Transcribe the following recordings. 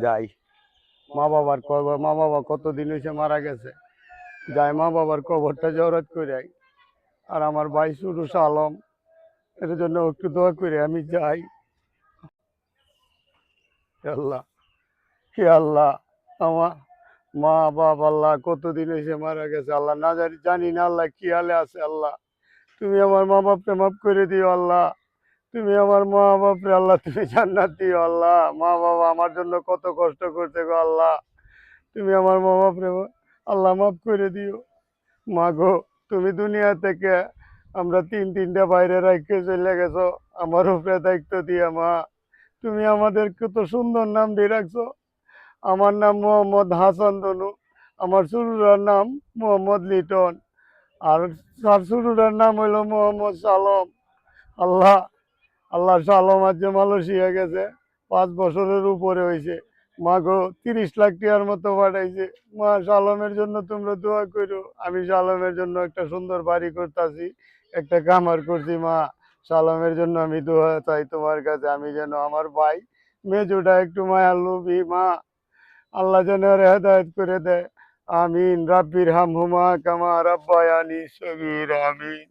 যাই মা বাবা কতদিন হয়েছে মারা গেছে, যাই মা বাবার কবরটা জরত করে আই। আর আমার ভাই সুরুষ আলম, এর জন্য একটু দোয়া করে আমি যাই। হে আল্লাহ, হে আল্লাহ, আমার মা বাপ আল্লাহ কতদিন হয়েছে মারা গেছে আল্লাহ, না জানি না আল্লাহ কি হালে আছে আল্লাহ। তুমি আমার মা বাপকে মাফ করে দিও আল্লাহ। তুমি আমার মা বাপরে আল্লাহ তুমি জান্নাত দিও আল্লাহ। মা বাবা আমার জন্য কত কষ্ট করতে গো আল্লাহ, তুমি আমার মা বাপরে আল্লাহ মাফ করে দিও। মা গো, তুমি দুনিয়া থেকে আমরা তিনটা বাইরে রাখতে চলে গেছো, আমার উপরে দায়িত্ব দিয়ে মা। তুমি আমাদের কত সুন্দর নাম দিয়ে রাখছো। আমার নাম মোহাম্মদ হাসান তনু, আমার শুরুর নাম মোহাম্মদ লিটন, আর তার শুরুর নাম হইল মোহাম্মদ সালম। আল্লাহ, আল্লাহ সালম আজ যে মালয়েশিয়া গেছে, 5 বছরের উপরে হয়েছে। মা গো, 30 লাখ টাকার মতো পাঠাইছে। মা, সালমের জন্য তোমরা দোয়া করো। আমি সালমের জন্য একটা সুন্দর বাড়ি করতেছি, একটা কামার করছি মা। সালমের জন্য আমি দোয়া চাই তোমার কাছে, আমি যেন আমার ভাই মেজোটা একটু মায়ার লোভী মা, আল্লাহ যেন ওর হেদায়েত করে দেয়। আমিন। রাব্বির হামহুমা কামা রাব্বায়ানি সগীরা। আমিন।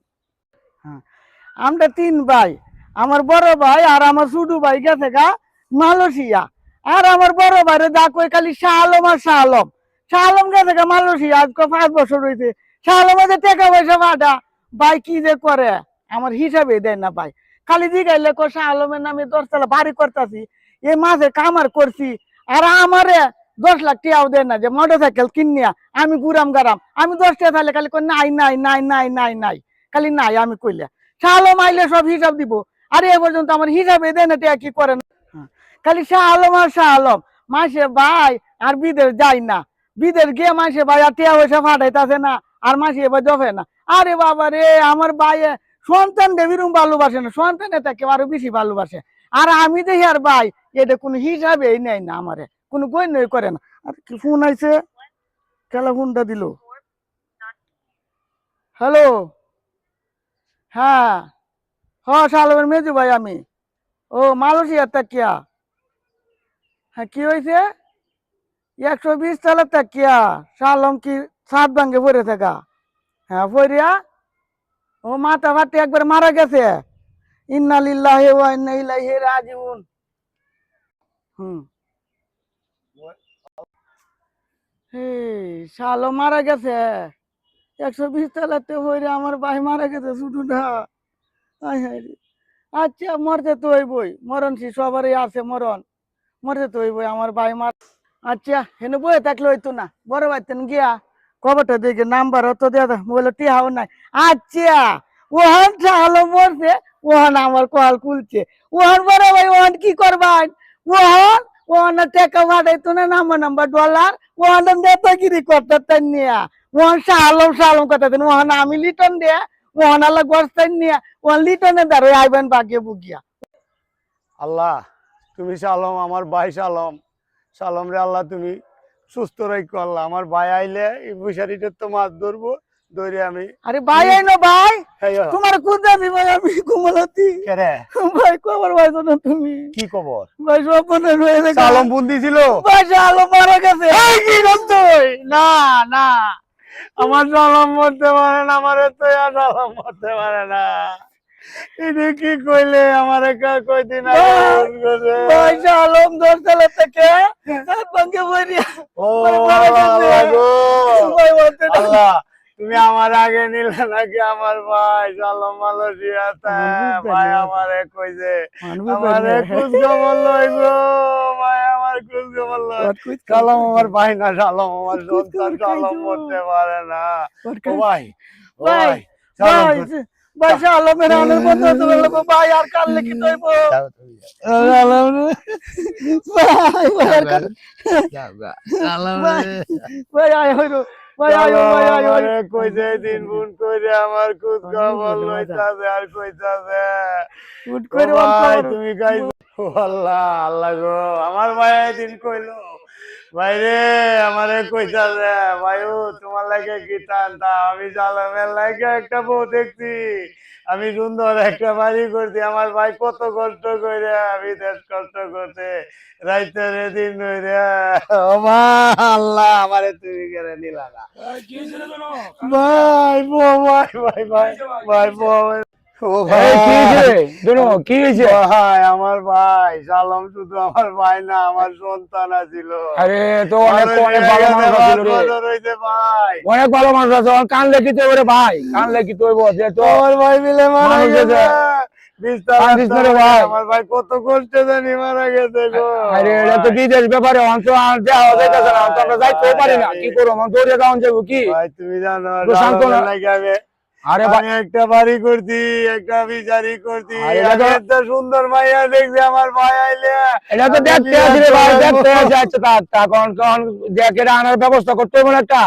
হ্যাঁ, আমরা তিন ভাই, আমার বড় ভাই আর আমার ছোট ভাই গেছে গা মালয়েশিয়া। আর আমার বড় ভাইরে যা কই খালি শাহ আলম আর শাহ আলম। শাহ আলম গেছে গা মালয়েশিয়া, আজকে 5 বছর হয়েছে। শাহ আলম যে টাকা পয়সা ফাটা, ভাই কি যে করে আমার হিসাবে দেয় না ভাই। খালি জিগাইলে কো শাহ আলমের নামে 10 তলা বাড়ি করতেছি, এই মাসে কামার করছি। আর আমারে 10 লাখ টাকাও দেয় না যে মোটরসাইকেল কিনিয়া আমি ঘুরাম গারাম। আমি 10 টাকা থাকলে খালি কই নাই নাই নাই নাই নাই নাই, খালি নাই আমি কইলে। শাহ আলম আইলে সব হিসাব দিব, আরে এ পর্যন্ত আমার হিসাবে দেয় না, টিয়া কি করেন। খালি শাহ আলম আর শাহ আলম। মাসে ভাই আর বিদেশ যাই না, বিদেশ গিয়ে মাসে ভাই আর টিয়া পয়সা ফাটাইতেছে না, আর মাসে এবার জফে না। আরে বাবা রে, আমার ভাই সন্তান দেবিরুম ভালোবাসে না, সন্তানে তাকে আরো বেশি ভালোবাসে। আর আমি দেখি আর ভাই এটা কোনো হিসাবেই নেই না, আমারে কোনো গণ্যই করে না। আর কি ফোন আইছে, খেলা ফোনটা দিল। হ্যালো, হ্যাঁ, শালমের মেজু ভাই আমি। ও মালয়েশিয়ার তাকিয়া। হ্যাঁ, কি হয়েছে? 120 তলা তাকিয়া শালম কি ছাদ ভাঙ্গে পড়ে থাকা? হ্যাঁ, পড়িয়া ও মাথা ফাটে একবার মারা গেছে। ইন্না লিল্লাহি ওয়া ইন্না ইলাইহি রাজিউন। হুম, এই শালম মারা গেছে 120 তলাতে পড়ে, আমার ভাই মারা গেছে ছোটটা। হায় হায় রে। আচ্ছা, মরতে তো হইবই, মরণ সে সবারই আছে মরণ, মরতে তো হইবই আমার ভাই মার। আচ্ছা, হেন বয়ে থাকলে হইতো না, বড় ভাইতেন গিয়া খবরটা দেখে নাম্বার অত দেয়া বলে টিহাও নাই। আচ্ছা, ওহান চাহালো মরছে, ওহান আমার কল খুলছে। ওহান বড় ভাই ওহান কি করবান? ওহান ওহান টাকা পাঠাইতো না নাম্বার ডলার, ওহান নেতাগিরি করতে তাই নিয়া। ওহান শাহালম কথা দেন, ওহান আমি লিটন দেয়া, ওহান আল্লাহ গড়তাই নিয়া, ওহান লিটনের দ্বারা আইবেন বাগিয়ে বুগিয়া। আল্লাহ, তুমি সালম, আমার ভাই সালম, সালম রে আল্লাহ তুমি সুস্থ রাখো আল্লাহ। আমার ভাই আইলে এই বৈশাখীটার তো মাছ ধরবো, ধরে আমি আরে ভাই আইনো ভাই, হ্যাঁ তোমার কোন যাবি ভাই, আমি ঘুমালাতি কেরে ভাই, খবর পাইছো না তুমি? কি খবর? ভাই স্বপ্নে হয়ে গেছে, সালম বন্দি ছিল। ভাই আলো মারা গেছে। এই কি করছই? না, না, আমার সালম মরতে পারে না, আমার তো সালম মরতে পারে না। এটা কি কইলে আমার কয়দিন আগে ভুল করে। ভাই আলম 10 তলা থেকে সাত ভাঙ্গে পড়িয়া ও ভাই মারা গেছে। আল্লাহ গো, ভাই বলতে না। আল্লাহ তুমি আমার আগে নিলে নাকি? আমার ভাই সালম মালয়েশিয়াতে, ভাই আমারে কইছে আমারে খোঁজ খবর লইব, ভাই আমার খোঁজ খবর লই। সালম আমার ভাই না, সালম আমার সন্তান, সালম মরতে পারে না। ও ভাই, ও ভাই ভাই, সালম ভাই ভাই আলমের আনের বন্ধ হতে লাগবো ভাই, আর কাল লিখিত হইব। ভাই ভাই আর কাল ভাই, ভাই আয় হইলো, ভাই আয় ভাই আয় হই। আমারে কইছে দিন ফোন কইরে আমার খোঁজ খবর লইতাছে আর কইতাছে উঠ ও করে ওর ভাই খবর। তুমি গাইছো। ও আল্লাহ, আল্লাহ গো, আমার ভাই দিন কইলো ভাইরে আমারে কইতাছে ভাইও তোমার লাগে কি টানতা আমি জালামের লাগে একটা বউ দেখছি আমি সুন্দর একটা বাড়ি করছি আমার ভাই কত কষ্ট করে আমি দেশ কষ্ট করতে রাইতের দিন ধরে ও মা আল্লাহ আমারে তুমি কেড়ে নিলা না ভাই বউ ভাই ভাই ভাই ভাই বউ ও ভাই এই কি হয়েছে দুনো কি হয়েছে? ভাই আমার ভাই সালাম শুধু আমার ভাই না আমার সন্তান আছিল আরে তো অনেক অনেক ভালো মানুষ আছিল রে, ভাই অনেক ভালো মানুষ আছে। কান লেখি তো রে ভাই, কান লেখি তো যে তো আমার ভাই মিলে মারা মানুষ গেছে গেছে। কান্দিস না রে ভাই। আমার ভাই কত কষ্টে জানি মারা গেছে গো আরে এটা তো বিদেশ ব্যাপারে অন্ত দেওয়া যাইতেছে না, অন্ত আমরা যাইতে পারি না, কি করবো মন দৌড়ে যাওয়া যাবো কি? ভাই তুমি জানো তো শান্ত না। লাগে আমি আরে ভাই আমি একটা বাড়ি করছি একটা বিচারি করছি আরে এটা তো- আমি একটা সুন্দর মাইয়া দেখছি আমার ভাই আইলে এটা তো আমি দেখতে বিরাট আসি রে ভাই, বড় দেখতে বউ। আসি। আচ্ছা তখন তখন দেখ এটা আনার ব্যবস্থা করতে হবে না, একটা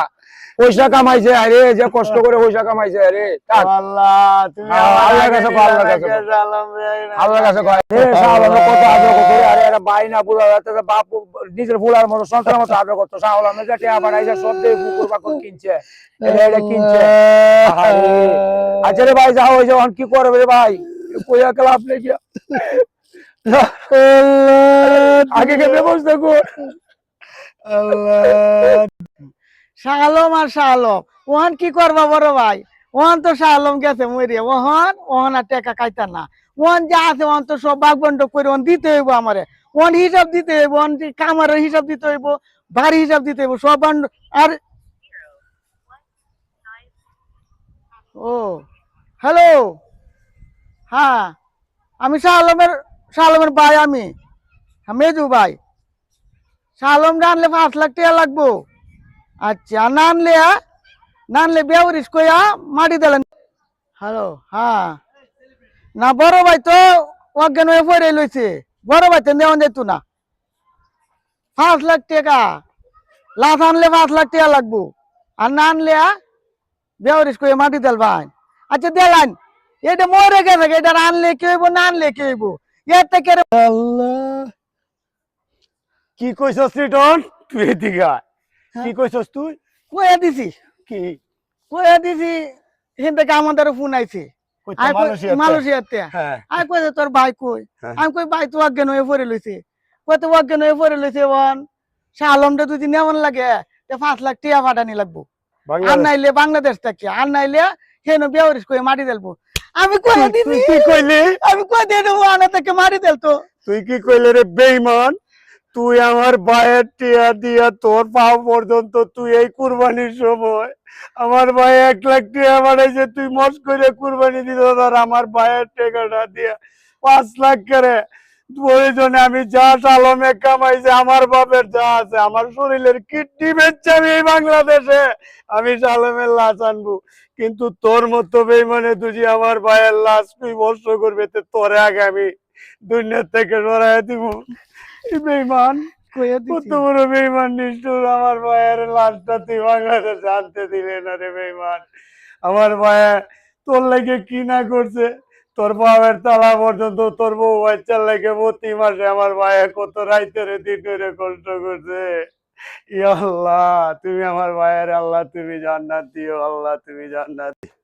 পয়সা কামাইছে আরে যে কষ্ট করে পয়সা কামাইছে আরে থাক। আল্লাহ তুমি হ্যাঁ, আমার আল্লাহর আগে কাছে নিলা আল্লাহর না, কাছে কে জালাম রে, আল্লাহর কাছে কয় রে শাওলা কত আদর করতে আরে এরা বাই না পুরা রাতে বাপ নিজের ফুলার মতো সন্তানের মতো আদর করতে শাওলা মে যেটা আবার আইসা সব দিয়ে কুকুর বাকুর কিনছে এটা এটা কিনছে। আরে আচ্ছা রে ভাই যাও ওই যে এখন কি করবে রে ভাই, কইয়া ক্লাব নেই গিয়া আগে কে ব্যবস্থা কর। আল্লাহ শাহ আলম আর শাহ আলম ওহান কি করবা বড় ভাই, ওহান তো শাহ আলম গেছে মরিয়া, ওহান ওহান আর টাকা খাইতা না, ওহান যা আছে ওহান তো সব বাগ বন্ড করে ওহান দিতে হইব আমারে, ওহান হিসাব দিতে হইব, ওহান কামারের হিসাব দিতে হইব, বাড়ি হিসাব দিতে হইব সব বন্ড। আর ও হ্যালো, হ্যাঁ আমি শাহ আলমের ভাই, আমি মেজু ভাই। শাহ আলম আনলে 5 লাখ টাকা লাগবো। আচ্ছা নানলে বেউরিস কইয়া মাটি দিলেন। হ্যালো, হ্যাঁ না বড় ভাই তো অজ্ঞান হয়ে পড়ে লইছে, বড় ভাই তো নেওয়া যেত না। 5 লাখ টাকা লাশ আনলে 5 লাখ টাকা লাগবো, আর না আনলে বেউরিস কইয়া মাটি দিল ভাই। আচ্ছা দিলেন, এটা মরে গেছে, এটা আনলে কি হইব না আনলে কি হইব, এর থেকে আল্লাহ কি কইছস রিটন তুই এদিকে আয়। কি কইছস তুই কইয়া দিছি, কি কইয়া দিছি। এখান থেকে আমাদের ফোন আইছে কইতা মালয়েশিয়াতে? মালয়েশিয়াতে। হ্যাঁ আমি কইছে তোর ভাই কই, হ্যাঁ। আমি কই ভাই তো অজ্ঞান হয়ে পড়ে লইছে, কত অজ্ঞান হয়ে পড়ে লইছে ওয়ান শাহ আলমটা যদি নেমন লাগে 5 লাখ টাকা পাঠানি লাগবো, আর বাংলাদেশ নাইলে বাংলাদেশ থেকে, আর নাইলে হেন বেউরিস কই মাটি দেলবো। আমি কইয়া তুই দিছি, কি কইলি আমি কই দিয়ে দেবো আনা থেকে মাটি দেলতো। তুই কি কইলে রে বেঈমান তুই আমার ভাইয়ের টিয়া দিয়া তোর পাও পর্যন্ত তুই এই কুরবানির সময় আমার ভাই 1 লাখ টিয়া বাড়াইছে তুই মস করে কুরবানি দিত আর আমার ভাইয়ের টেকাটা দিয়া 5 লাখ করে প্রয়োজনে আমি যা সালমে কামাইছে আমার বাপের যা আছে আমার শরীরের কিডনি বেচছে আমি এই বাংলাদেশে আমি সালমের লাশ আনবো কিন্তু তোর মতো বেইমানে তুই আমার ভাইয়ের লাশ তুই বর্ষ করবে তো তোরে আগে আমি দুনিয়ার থেকে সরাই দিব বেইমান কইয়া কত দিছি বড় বেইমান নিষ্ঠুর আমার ভাইয়ের লাশটা তুই বাংলাদেশে আনতে দিলে না রে বেইমান আমার ভাইয়া তোর লাগে কি না করছে তোর বাবার তালা পর্যন্ত তোর বউ বাচ্চার লাগে প্রতি মাসে আমার ভাইয়া কত রাইতে রে দিন রে কষ্ট করছে ইয়া আল্লাহ তুমি আমার ভাইয়ের আল্লাহ তুমি জান্নাত দিও আল্লাহ তুমি জান্নাত দিও